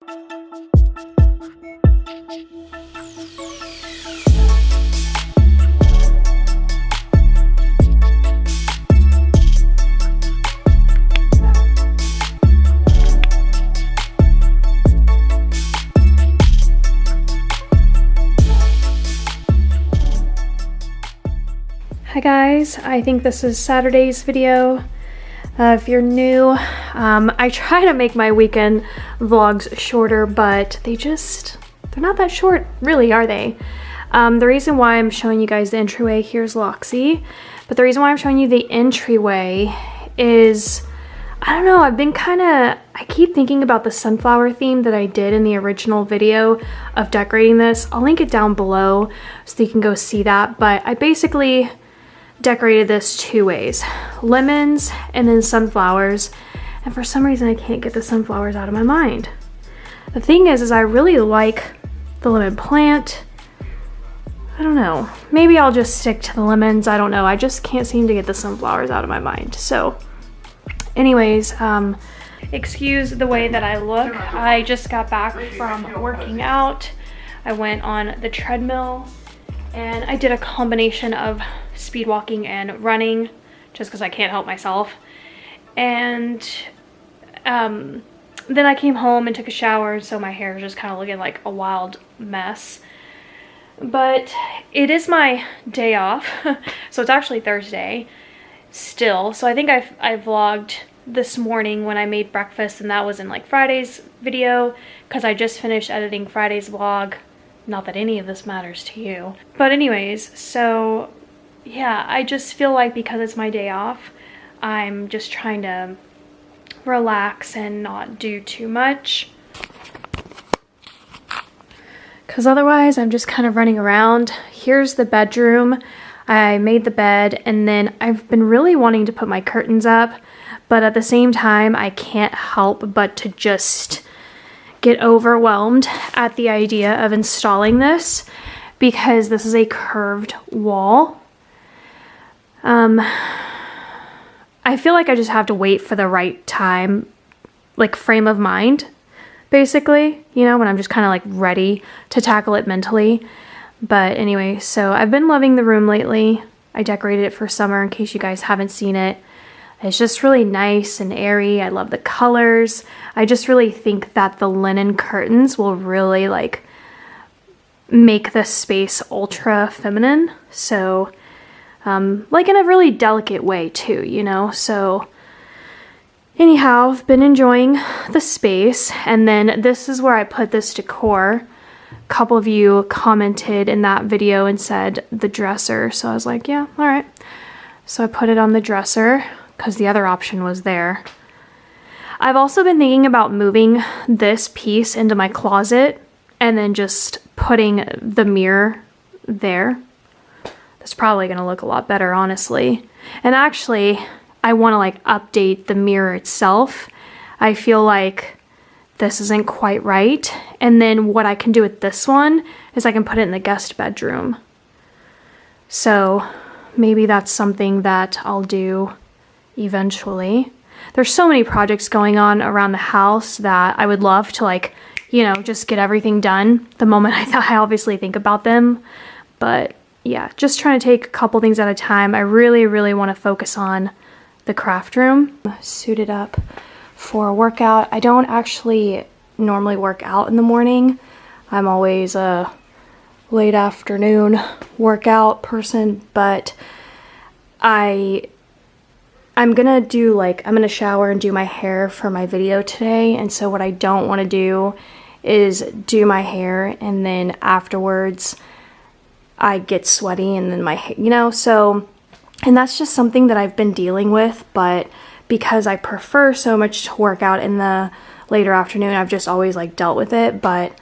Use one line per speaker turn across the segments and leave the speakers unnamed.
Hi guys, I think this is Saturday's video. If you're new, I try to make my weekend vlogs shorter, but they're not that short, really, are they? The reason why I'm showing you guys the entryway, here's Loxy, but the reason why I'm showing you the entryway is, I don't know, I keep thinking about the sunflower theme that I did in the original video of decorating this. I'll link it down below so you can go see that, but I basically decorated this two ways: lemons and then sunflowers, and for some reason I can't get the sunflowers out of my mind. The thing is I really like the lemon plant. I don't know, maybe I'll just stick to the lemons, I don't know, I just can't seem to get the sunflowers out of my mind. So anyways, excuse the way that I look. I just got back from working out. I went on the treadmill and I did a combination of speed walking and running just because I can't help myself. And then I came home and took a shower, so my hair is just kind of looking like a wild mess. But it is my day off, so it's actually Thursday still. So I think I vlogged this morning when I made breakfast, and that was in like Friday's video because I just finished editing Friday's vlog. Not that any of this matters to you. But anyways, so yeah, I just feel like because it's my day off, I'm just trying to relax and not do too much. Because otherwise I'm just kind of running around. Here's the bedroom. I made the bed, and then I've been really wanting to put my curtains up, but at the same time I can't help but to just get overwhelmed at the idea of installing this because this is a curved wall. I feel like I just have to wait for the right time, like frame of mind, basically, you know, when I'm just kind of like ready to tackle it mentally. But anyway, so I've been loving the room lately. I decorated it for summer in case you guys haven't seen it. It's just really nice and airy. I love the colors. I just really think that the linen curtains will really like make this space ultra feminine. So like in a really delicate way too, you know? So anyhow, I've been enjoying the space, and then this is where I put this decor. A couple of you commented in that video and said the dresser, so I was like, yeah, all right. So I put it on the dresser because the other option was there. I've also been thinking about moving this piece into my closet and then just putting the mirror there. That's probably gonna look a lot better, honestly. And actually, I wanna like update the mirror itself. I feel like this isn't quite right. And then what I can do with this one is I can put it in the guest bedroom. So maybe that's something that I'll do eventually. There's so many projects going on around the house that I would love to, like, you know, just get everything done the moment I obviously think about them. But yeah, just trying to take a couple things at a time. I really, really want to focus on the craft room. Suited up for a workout. I don't actually normally work out in the morning. I'm always a late afternoon workout person, but I'm gonna do like, I'm gonna shower and do my hair for my video today. And so what I don't want to do is do my hair and then afterwards I get sweaty and then my hair, you know, so, and that's just something that I've been dealing with, but because I prefer so much to work out in the later afternoon, I've just always like dealt with it, but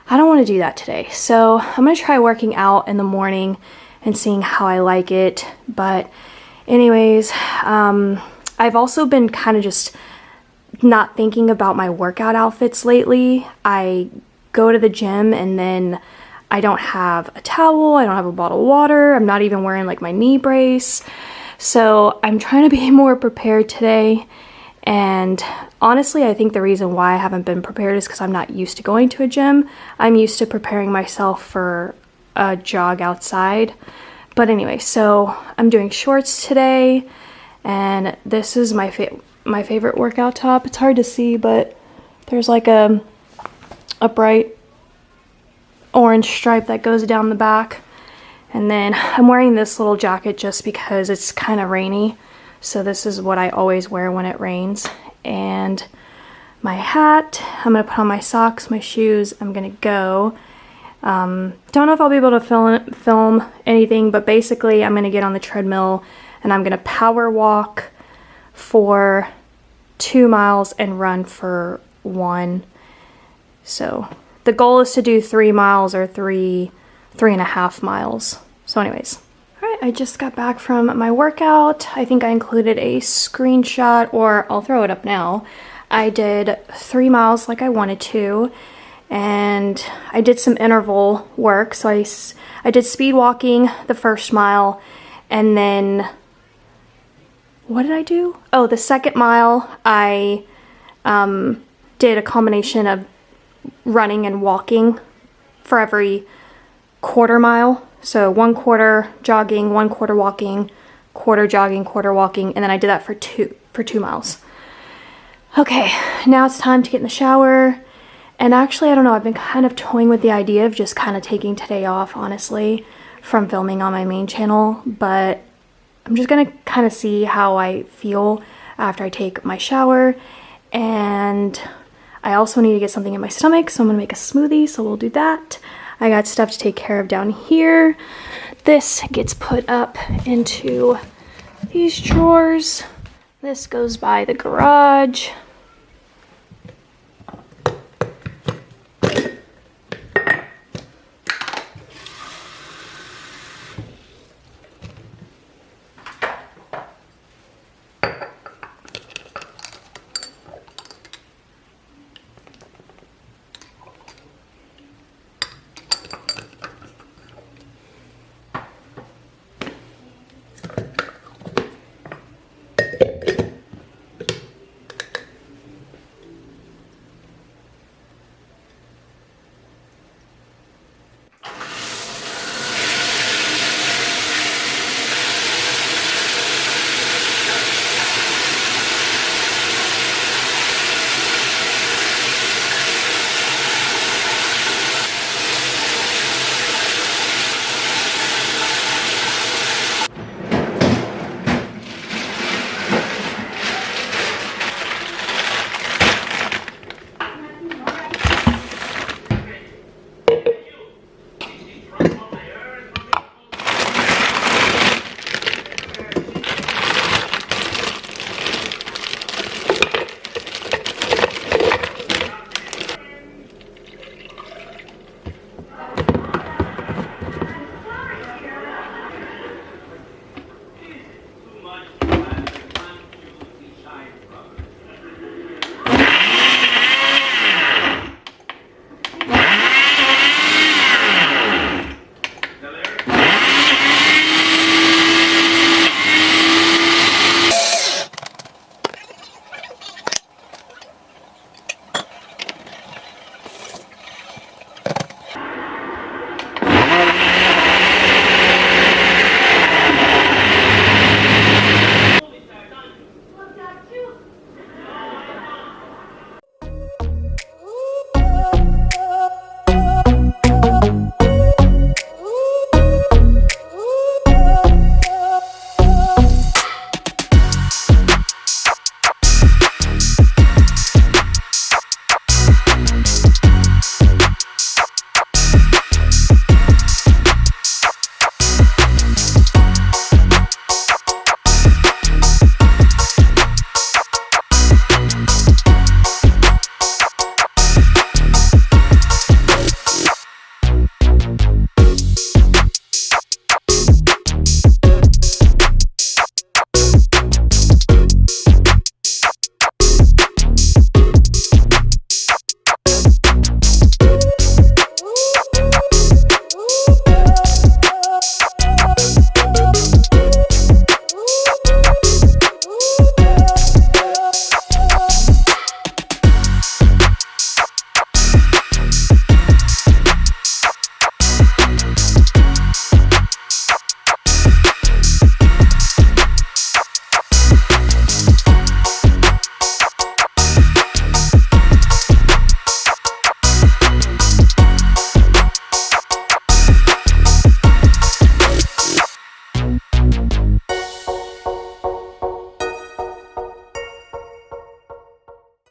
I don't want to do that today. So I'm gonna try working out in the morning and seeing how I like it. But anyways, I've also been kind of just not thinking about my workout outfits lately. I go to the gym and then I don't have a towel, I don't have a bottle of water, I'm not even wearing like my knee brace. So I'm trying to be more prepared today And honestly, I think the reason why I haven't been prepared is because I'm not used to going to a gym. I'm used to preparing myself for a jog outside. But anyway, so I'm doing shorts today, and this is my favorite workout top. It's hard to see, but there's like a bright orange stripe that goes down the back. And then I'm wearing this little jacket just because it's kind of rainy. So this is what I always wear when it rains. And my hat, I'm gonna put on my socks, my shoes, I'm gonna go. Don't know if I'll be able to film anything, but basically I'm gonna get on the treadmill and I'm gonna power walk for 2 miles and run for 1. So the goal is to do 3 miles or 3.5 miles. So anyways. Alright, I just got back from my workout. I think I included a screenshot, or I'll throw it up now. I did 3 miles like I wanted to, and I did some interval work. So I did speed walking the first mile, and then what did I do? Oh, the second mile I did a combination of running and walking for every quarter mile. So 1/4 jogging, 1/4 walking, quarter jogging, quarter walking, and then I did that for two miles. Okay, now it's time to get in the shower. And actually, I don't know, I've been kind of toying with the idea of just kind of taking today off, honestly, from filming on my main channel, but I'm just gonna kind of see how I feel after I take my shower. And I also need to get something in my stomach, so I'm gonna make a smoothie, so we'll do that. I got stuff to take care of down here. This gets put up into these drawers. This goes by the garage.